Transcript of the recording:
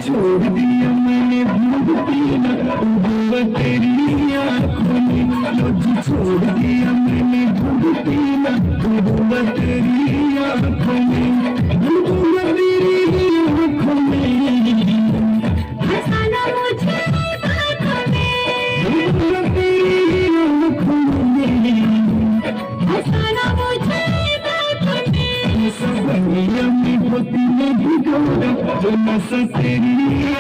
छोड़ दिया मैंने दूध पीना डूबा तेरी आँखों में छोड़ दिया मैंने दूध पीना डूबा तेरी आँखों में डूबा तेरी आँखों में हंसाना मुझे बातों में डूबा तेरी आँखों में हंसाना मुझे बातों में सब दुनिया में होती है भिगोरा जो नशा तेरी